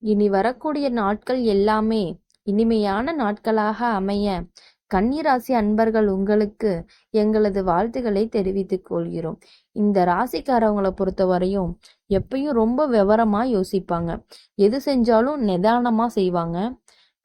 இனி வரக்கூடிய நாட்கள் எல்லாமே இனிமையான நாட்களாக அமைய கன்னிராசி அன்பர்கள் உங்களுக்கு எங்களது வாழ்த்துக்களை தெரிவித்துக் கொள்கிறோம். இந்த ராசிக்காரவங்களை பொறுத்த வரையும் எப்பயும் ரொம்ப விவரமா யோசிப்பாங்க. எது செஞ்சாலும் நிதானமா செய்வாங்க.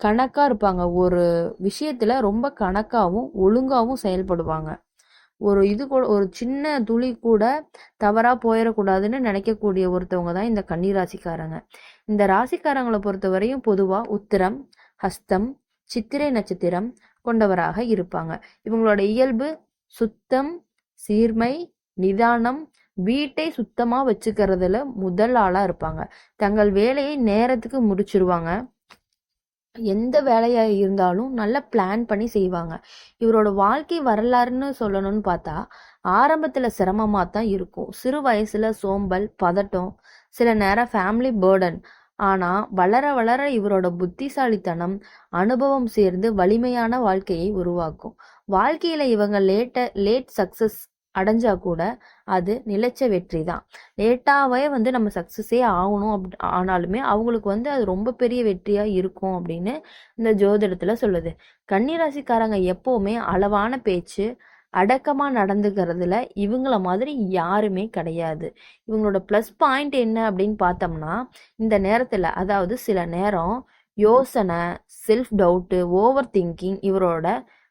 கணக்கா இருப்பாங்க. ஒரு விஷயத்துல ரொம்ப கணக்காவும் ஒழுங்காவும் செயல்படுவாங்க. ஒரு சின்ன துளி கூட தவறா போயிடக்கூடாதுன்னு நினைக்கக்கூடிய ஒருத்தவங்க தான் இந்த கன்னிராசிக்காரங்க. இந்த ராசிக்காரங்களை பொறுத்த வரையும் பொதுவா உத்திரம், ஹஸ்தம், சித்திரை நட்சத்திரம் கொண்டவராக இருப்பாங்க. இவங்களோட இயல்பு சுத்தம், சீர்மை, நிதானம், வீட்டை சுத்தமா வச்சுக்கிறதுல முதல் ஆளா இருப்பாங்க. தங்கள் வேலையை நேரத்துக்கு முடிச்சிருவாங்க. எந்த வேலையா இருந்தாலும் நல்லா பிளான் பண்ணி செய்வாங்க. இவரோட வாழ்க்கை வரலாறுன்னு சொல்லணும்னு பார்த்தா ஆரம்பத்துல சிரமமா தான் இருக்கும். சிறு வயசுல சோம்பல், பதட்டம், சில நேரம் ஃபேமிலி பேர்டன். ஆனா வளர வளர இவரோட புத்திசாலித்தனம், அனுபவம் சேர்ந்து வலிமையான வாழ்க்கையை உருவாக்கும். வாழ்க்கையில இவங்க லேட் சக்சஸ் அடைஞ்சா கூட அது நிலைச்ச வெற்றி தான். லேட்டாவே நம்ம சக்சஸே ஆகணும் ஆனாலுமே அவங்களுக்கு அது ரொம்ப பெரிய வெற்றியா இருக்கும் அப்படின்னு இந்த ஜோதிடத்துல சொல்லுது. கன்னிராசிக்காரங்க எப்பவுமே அளவான பேச்சு, அடக்கமா நடந்துக்கிறதுல இவங்கள மாதிரி யாருமே கிடையாது. இவங்களோட ப்ளஸ் பாயிண்ட் என்ன அப்படின்னு பார்த்தோம்னா, இந்த நேரத்துல அதாவது சில நேரம் யோசனை, செல்ஃப் டவுட்டு, ஓவர் திங்கிங் இவரோட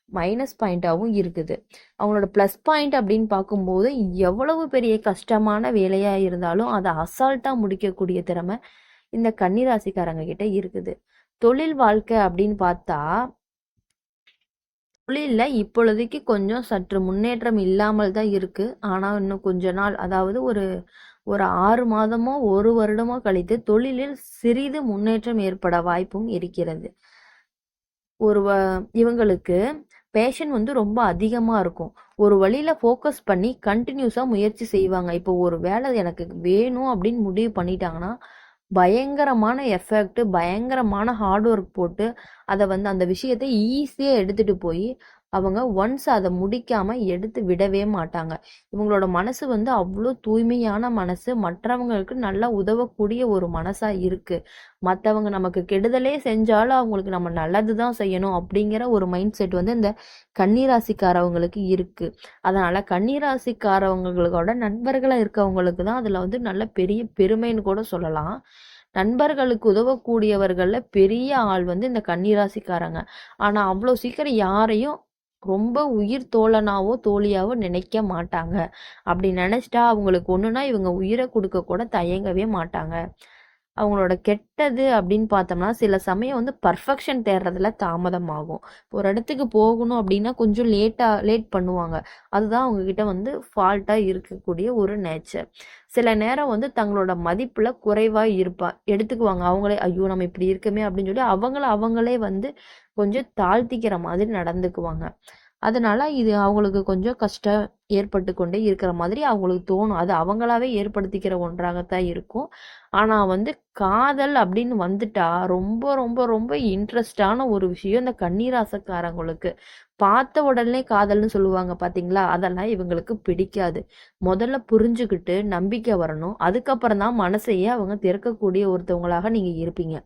மைனஸ் பாயிண்டாகவும் இருக்குது. அவங்களோட ப்ளஸ் பாயிண்ட் அப்படின்னு பார்க்கும்போது எவ்வளவு பெரிய கஷ்டமான வேலையா இருந்தாலும் அதை அசால்ட்டா முடிக்கக்கூடிய திறமை இந்த கன்னிராசிக்காரங்க கிட்ட இருக்குது. தொழில் வாழ்க்கை அப்படின்னு பார்த்தா தொழில்ல இப்பொழுதைக்கு கொஞ்சம் சற்று முன்னேற்றம் இல்லாமல் தான் இருக்கு. ஆனா இன்னும் கொஞ்ச நாள், அதாவது ஒரு ஒரு 6 மாதமோ 1 வருடமோ கழித்து தொழிலில் சிறிது முன்னேற்றம் ஏற்பட வாய்ப்பும் இருக்கிறது. இவங்களுக்கு பேஷன் ரொம்ப அதிகமா இருக்கும். ஒரு வழியில ஃபோக்கஸ் பண்ணி கண்டினியூஸா முயற்சி செய்வாங்க. இப்போ ஒரு வேலை எனக்கு வேணும் அப்படின்னு முடிவு பண்ணிட்டாங்கன்னா பயங்கரமான எஃபெக்ட், பயங்கரமான ஹார்ட் ஒர்க் போட்டு அதை அந்த விஷயத்தை ஈஸியா எடுத்துட்டு போய் அவங்க ஒன்ஸ் அதை முடிக்காம எடுத்து விடவே மாட்டாங்க. இவங்களோட மனசு அவ்வளோ தூய்மையான மனசு, மற்றவங்களுக்கு நல்லா உதவக்கூடிய ஒரு மனசா இருக்கு. மற்றவங்க நமக்கு கெடுதலே செஞ்சாலும் அவங்களுக்கு நம்ம நல்லதுதான் செய்யணும் அப்படிங்கிற ஒரு மைண்ட் செட் இந்த கன்னிராசிக்காரவங்களுக்கு இருக்கு. அதனால கன்னிராசிக்காரவங்களோட நண்பர்களா இருக்கவங்களுக்கு தான் அதுல நல்ல பெரிய பெருமைன்னு கூட சொல்லலாம். நண்பர்களுக்கு உதவக்கூடியவர்கள்ல பெரிய ஆள் இந்த கன்னிராசிக்காரங்க. ஆனா அவ்வளோ சீக்கிரம் யாரையும் ரொம்ப உயிர் தோழனாவோ தோழியாவோ நினைக்க மாட்டாங்க. அப்படி நினைச்சிட்டா அவங்களுக்கு ஒண்ணுன்னா இவங்க உயிரை கொடுக்க கூட தயங்கவே மாட்டாங்க. அவங்களோட கெட்டது அப்படின்னு பார்த்தோம்னா சில சமயம் பர்ஃபெக்ஷன் தேடுறதுல தாமதம் ஆகும். ஒரு இடத்துக்கு போகணும் அப்படின்னா கொஞ்சம் லேட் பண்ணுவாங்க. அதுதான் அவங்க கிட்ட ஃபால்ட்டா இருக்கக்கூடிய ஒரு நேச்சர். சில நேரம் தங்களோட மதிப்புல குறைவா எடுத்துக்குவாங்க. அவங்களே ஐயோ நம்ம இப்படி இருக்குமே அப்படின்னு சொல்லி அவங்களே கொஞ்சம் தாழ்த்திக்கிற மாதிரி நடந்துக்குவாங்க. அதனால இது அவங்களுக்கு கொஞ்சம் கஷ்டம் ஏற்பட்டு கொண்டே இருக்கிற மாதிரி அவங்களுக்கு தோணும். அது அவங்களாவே ஏற்படுத்திக்கிற ஒன்றாகத்தான் இருக்கும். ஆனா காதல் அப்படின்னு வந்துட்டா ரொம்ப ரொம்ப ரொம்ப இன்ட்ரெஸ்டான ஒரு விஷயம் இந்த கன்னிராசிக்காரங்களுக்கு. பார்த்த உடனே காதல்னு சொல்லுவாங்க பாத்தீங்களா, அதெல்லாம் இவங்களுக்கு பிடிக்காது. முதல்ல புரிஞ்சுக்கிட்டு நம்பிக்கை வரணும். அதுக்கப்புறம் தான் மனசையே அவங்க திறக்கக்கூடிய ஒருத்தவங்களாக நீங்க இருப்பீங்க.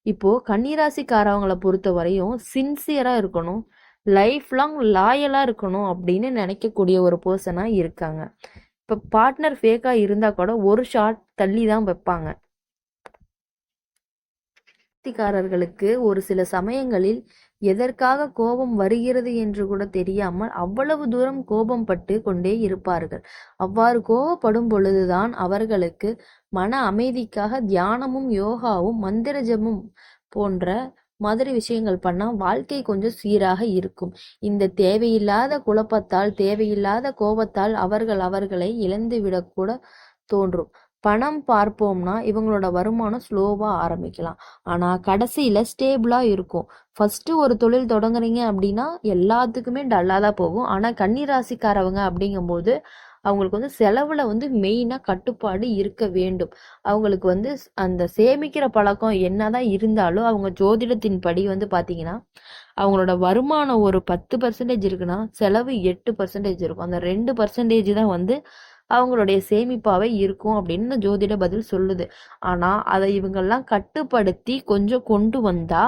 இப்போ கன்னிராசிக்காரவங்களை பொறுத்த வரையும் சின்சியரா இருக்கணும், லைஃப் லாங் லாயலா இருக்கணும் அப்படின்னு நினைக்கக்கூடிய ஒரு பர்சனா இருக்காங்க. இப்ப பார்ட்னர் ஃபேக்கா இருந்தா கூட ஒரு ஷாட் தள்ளி தான் வைப்பாங்க. ராசிக்காரர்களுக்கு ஒரு சில சமயங்களில் எதற்காக கோபம் வருகிறது என்று கூட தெரியாமல் அவ்வளவு தூரம் கோபம் பட்டு கொண்டே இருப்பார்கள். அவ்வாறு கோபப்படும் பொழுதுதான் அவர்களுக்கு மன அமைதிக்காக தியானமும் யோகாவும் மந்திர ஜபமும் போன்ற மாதிரி விஷயங்கள் பண்ணா வாழ்க்கை கொஞ்சம் சீராக இருக்கும். இந்த தேவையில்லாத குழப்பத்தால், தேவையில்லாத கோபத்தால் அவர்களை இழந்து விடக்கூட தோன்றும். பணம் பார்ப்போம்னா இவங்களோட வருமானம் ஸ்லோவா ஆரம்பிக்கலாம். ஆனா கடைசியில ஸ்டேபிளா இருக்கும். ஃபர்ஸ்ட் ஒரு தொழில் தொடங்குறீங்க அப்படின்னா எல்லாத்துக்குமே டல்லா தான் போகும். ஆனா கன்னிராசிக்காரவங்க அப்படிங்கும்போது அவங்களுக்கு செலவுல மெயினா கட்டுப்பாடு இருக்க வேண்டும். அவங்களுக்கு அந்த சேமிக்கிற பழக்கம் என்னதான் இருந்தாலும் அவங்க ஜோதிடத்தின் படி பாத்தீங்கன்னா அவங்களோட வருமானம் ஒரு 10% இருக்குன்னா செலவு 8% இருக்கும். அந்த 2% தான் அவங்களுடைய சேமிப்பாவே இருக்கும் அப்படின்னு ஜோதிட பதில் சொல்லுது. ஆனா அதை இவங்கெல்லாம் கட்டுப்படுத்தி கொஞ்சம் கொண்டு வந்தா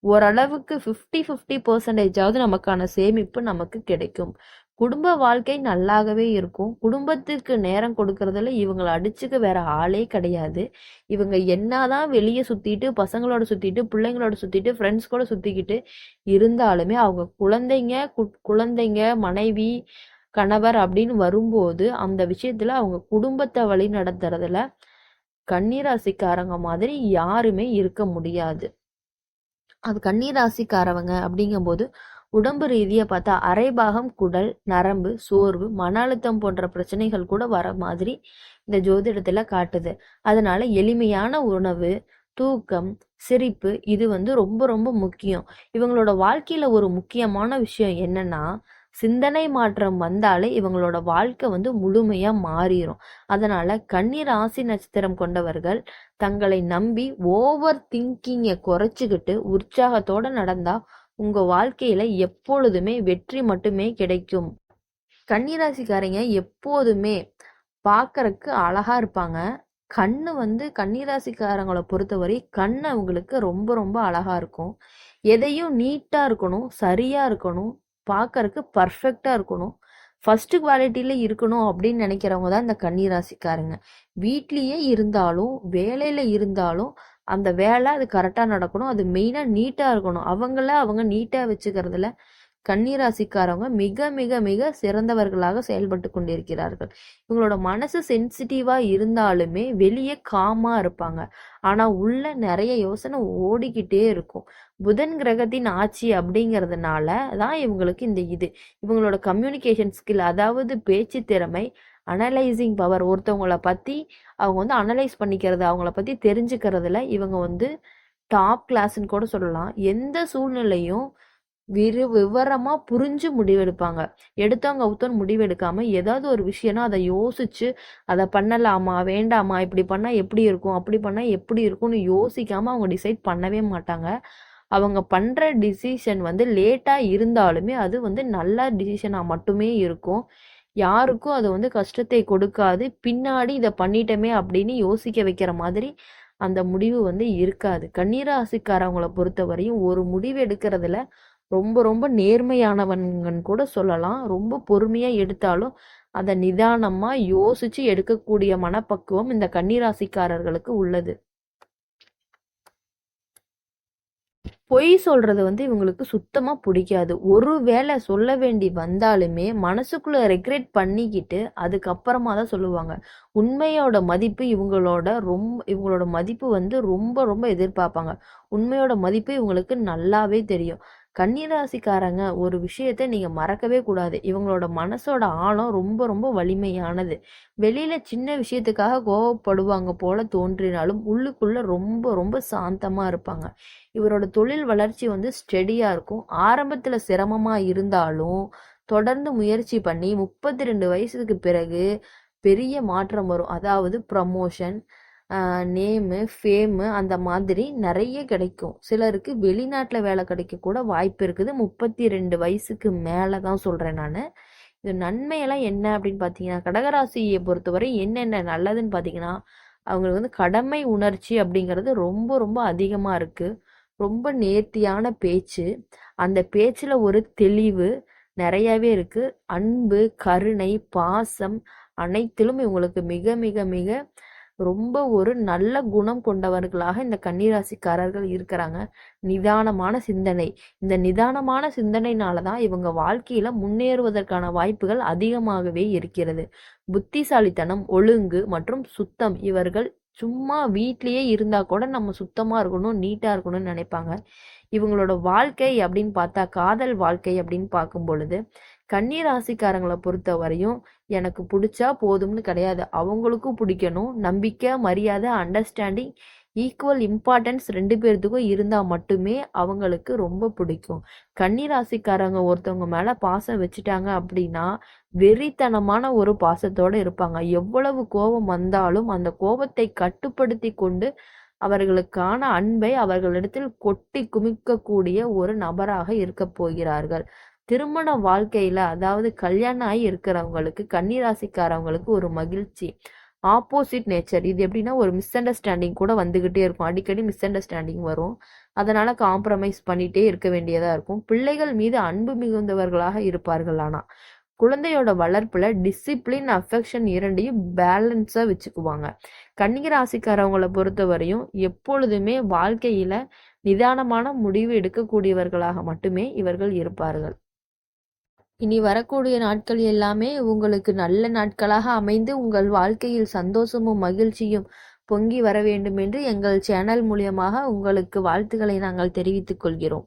ஓரளவுக்கு 50-50% நமக்கான சேமிப்பு நமக்கு கிடைக்கும். குடும்ப வாழ்க்கை நல்லாகவே இருக்கும். குடும்பத்துக்கு நேரம் கொடுக்கறதுல இவங்களை அடிச்சுக்க வேற ஆளே கிடையாது. இவங்க என்னதான் வெளியே சுத்திட்டு பசங்களோட சுத்திட்டு பிள்ளைங்களோட சுத்திட்டு ஃப்ரெண்ட்ஸ் கூட சுத்திக்கிட்டு இருந்தாலுமே அவங்க குழந்தைங்க மனைவி கணவர் அப்படின்னு வரும்போது அந்த விஷயத்துல அவங்க குடும்பத்தை வழி நடத்துறதுல கன்னிராசிக்காரங்க மாதிரி யாருமே இருக்க முடியாது. அது கன்னிராசிக்காரவங்க அப்படிங்கும்போது உடம்பு ரீதியா பார்த்தா அரைபாகம் குடல், நரம்பு, சோர்வு, மன அழுத்தம் போன்ற பிரச்சனைகள் கூட வர மாதிரி இந்த ஜோதிடத்துல காட்டுது. அதனால எளிமையான உணவு, தூக்கம், சிரிப்பு இது ரொம்ப ரொம்ப முக்கியம். இவங்களோட வாழ்க்கையில ஒரு முக்கியமான விஷயம் என்னன்னா சிந்தனை மாற்றம் வந்தாலே இவங்களோட வாழ்க்கை முழுமையா மாறிடும். அதனால கன்னி ராசி நட்சத்திரம் கொண்டவர்கள் தங்களை நம்பி ஓவர் திங்கிங்கை குறைச்சிக்கிட்டு உற்சாகத்தோட நடந்தா உங்க வாழ்க்கையில எப்பொழுதுமே வெற்றி மட்டுமே கிடைக்கும். கன்னிராசிக்காரங்க எப்போதுமே பார்க்கறக்கு அழகா இருப்பாங்க. கண்ணு கன்னிராசிக்காரங்களை பொறுத்தவரை கண்ணு அவங்களுக்கு ரொம்ப ரொம்ப அழகா இருக்கும். எதையும் நீட்டா இருக்கணும், சரியா இருக்கணும், பார்க்கறக்கு பர்ஃபெக்டா இருக்கணும், ஃபர்ஸ்ட் குவாலிட்டியில இருக்கணும் அப்படின்னு நினைக்கிறவங்க தான் இந்த கன்னிராசிக்காரங்க. வீட்லயே இருந்தாலும் வேலையில இருந்தாலும் அந்த வேலை அது கரெக்டா நடக்கணும், அது மெயினா நீட்டா இருக்கணும். அவங்க நீட்டா வச்சுக்கிறதுல கன்னிராசிக்காரவங்க மிக மிக மிக சிறந்தவர்களாக செயல்பட்டு கொண்டிருக்கிறார்கள். இவங்களோட மனசு சென்சிட்டிவா இருந்தாலுமே வெளியே காமா இருப்பாங்க. ஆனா உள்ள நிறைய யோசனை ஓடிக்கிட்டே இருக்கும். புதன் கிரகத்தின் ஆட்சி அப்படிங்கிறதுனால தான் இவங்களுக்கு இவங்களோட கம்யூனிகேஷன் ஸ்கில், அதாவது பேச்சு திறமை, அனலைசிங் பவர், ஒருத்தவங்கள பத்தி அவங்க அனலைஸ் பண்ணிக்கிறது, அவங்கள பத்தி தெரிஞ்சுக்கிறதுல இவங்க டாப் கிளாஸ்ன்னு கூட சொல்லலாம். எந்த சூழ்நிலையும் விவரமா புரிஞ்சு முடிவெடுப்பாங்க. எடுத்தவங்க அவுத்தோன்னு முடிவெடுக்காம ஏதாவது ஒரு விஷயம்னா அதை யோசிச்சு அதை பண்ணலாமா வேண்டாமா, இப்படி பண்ணா எப்படி இருக்கும் அப்படி பண்ணா எப்படி இருக்கும்னு யோசிக்காம அவங்க டிசைட் பண்ணவே மாட்டாங்க. அவங்க பண்ற டிசிஷன் லேட்டா இருந்தாலுமே அது நல்ல டிசிஷனா மட்டுமே இருக்கும். யாருக்கும் அது கஷ்டத்தை கொடுக்காது. பின்னாடி இதை பண்ணிட்டோமே அப்படின்னு யோசிக்க வைக்கிற மாதிரி அந்த முடிவு இருக்காது. கன்னிராசிக்காரவங்களை பொறுத்தவரையும் ஒரு முடிவு எடுக்கிறதுல ரொம்ப ரொம்ப நேர்மையானவங்கன்னு கூட சொல்லலாம். ரொம்ப பொறுமையா எடுத்தாலும் அதை நிதானமா யோசிச்சு எடுக்கக்கூடிய மனப்பக்குவம் இந்த கன்னிராசிக்காரர்களுக்கு உள்ளது. பொய் சொல்றது இவங்களுக்கு சுத்தமா பிடிக்காது. ஒரு வேளை சொல்ல வேண்டி வந்தாலுமே மனசுக்குள்ள ரெக்ரெட் பண்ணிக்கிட்டு அதுக்கப்புறமா தான் சொல்லுவாங்க. உண்மையோட மதிப்பு இவங்களோட மதிப்பு ரொம்ப ரொம்ப எதிர்பார்ப்பாங்க. உண்மையோட மதிப்பு இவங்களுக்கு நல்லாவே தெரியும். கன்னிராசிக்காரங்க ஒரு விஷயத்த நீங்க மறக்கவே கூடாது. இவங்களோட மனசோட ஆழம் ரொம்ப ரொம்ப வலிமையானது. வெளியில சின்ன விஷயத்துக்காக கோவப்படுவாங்க போல தோன்றினாலும் உள்ளுக்குள்ள ரொம்ப ரொம்ப சாந்தமா இருப்பாங்க. இவரோட தொழில் வளர்ச்சி ஸ்டெடியா இருக்கும். ஆரம்பத்துல சிரமமா இருந்தாலும் தொடர்ந்து முயற்சி பண்ணி 32 வயசுக்கு பிறகு பெரிய மாற்றம் வரும். அதாவது ப்ரமோஷன், நேமு, ஃபேமு அந்த மாதிரி நிறைய கிடைக்கும். சிலருக்கு வெளிநாட்டில் வேலை கிடைக்க கூட வாய்ப்பு இருக்குது. 32 வயசுக்கு மேலே தான் சொல்கிறேன் நான். இது நன்மையெல்லாம் என்ன அப்படின்னு பார்த்தீங்கன்னா, கடகராசியை பொறுத்தவரை என்னென்ன நல்லதுன்னு பார்த்தீங்கன்னா, அவங்களுக்கு கடமை உணர்ச்சி அப்படிங்கிறது ரொம்ப ரொம்ப அதிகமாக இருக்குது. ரொம்ப நேர்த்தியான பேச்சு, அந்த பேச்சில் ஒரு தெளிவு நிறையாவே இருக்குது. அன்பு, கருணை, பாசம் அனைத்திலும் இவங்களுக்கு மிக மிக மிக ரொம்ப ஒரு நல்ல குணம் கொண்டவர்களாக இந்த கன்னிராசிக்காரர்கள் இருக்கிறாங்க. நிதானமான சிந்தனை, இந்த நிதானமான சிந்தனைனால தான் இவங்க வாழ்க்கையில முன்னேறுவதற்கான வாய்ப்புகள் அதிகமாகவே இருக்கிறது. புத்திசாலித்தனம், ஒழுங்கு மற்றும் சுத்தம், இவர்கள் சும்மா வீட்லயே இருந்தா கூட நம்ம சுத்தமா இருக்கணும், நீட்டா இருக்கணும்னு நினைப்பாங்க. இவங்களோட வாழ்க்கை அப்படின்னு பார்த்தா காதல் வாழ்க்கை அப்படின்னு பார்க்கும் பொழுது கன்னிராசிக்காரங்களை பொறுத்த வரையும் எனக்கு பிடிச்சா போதும்னு கிடையாது. அவங்களுக்கும் பிடிக்கணும். நம்பிக்கை, மரியாதை, அண்டர்ஸ்டாண்டிங், ஈக்குவல் இம்பார்ட்டன்ஸ் 2 பேர்த்துக்கும் இருந்தால் மட்டுமே அவங்களுக்கு ரொம்ப பிடிக்கும். கன்னிராசிக்காரங்க ஒருத்தவங்க மேலே பாசம் வச்சுட்டாங்க அப்படின்னா வெறித்தனமான ஒரு பாசத்தோடு இருப்பாங்க. எவ்வளவு கோபம் வந்தாலும் அந்த கோபத்தை கட்டுப்படுத்தி கொண்டு அவர்களுக்கான அன்பை அவர்களிடத்தில் கொட்டி குமிக்கக்கூடிய ஒரு நபராக இருக்க போகிறார்கள். திருமண வாழ்க்கையில அதாவது கல்யாணம் ஆகி இருக்கிறவங்களுக்கு கன்னிராசிக்காரவங்களுக்கு ஒரு மகிழ்ச்சி. Opposite nature. இது எப்படின்னா ஒரு மிஸ் அண்டர்ஸ்டாண்டிங் கூட வந்துகிட்டே இருக்கும். அடிக்கடி மிஸ் அண்டர்ஸ்டாண்டிங் வரும். அதனால காம்ப்ரமைஸ் பண்ணிட்டே இருக்க வேண்டியதா இருக்கும். பிள்ளைகள் மீது அன்பு மிகுந்தவர்களாக இருப்பார்கள். ஆனா குழந்தையோட வளர்ப்புல டிசிப்ளின், அஃபெக்ஷன் இரண்டையும் பேலன்ஸா வச்சுக்குவாங்க. கன்னிக ராசிக்காரவங்களை பொறுத்தவரையும் எப்பொழுதுமே வாழ்க்கையில நிதானமான முடிவு எடுக்கக்கூடியவர்களாக மட்டுமே இவர்கள் இருப்பார்கள். இனி வரக்கூடிய நாட்கள் எல்லாமே உங்களுக்கு நல்ல நாட்களாக அமைந்து உங்கள் வாழ்க்கையில் சந்தோஷமும் மகிழ்ச்சியும் பொங்கி வர வேண்டும் என்று எங்கள் சேனல் மூலியமாக உங்களுக்கு வாழ்த்துக்களை நாங்கள் தெரிவித்துக் கொள்கிறோம்.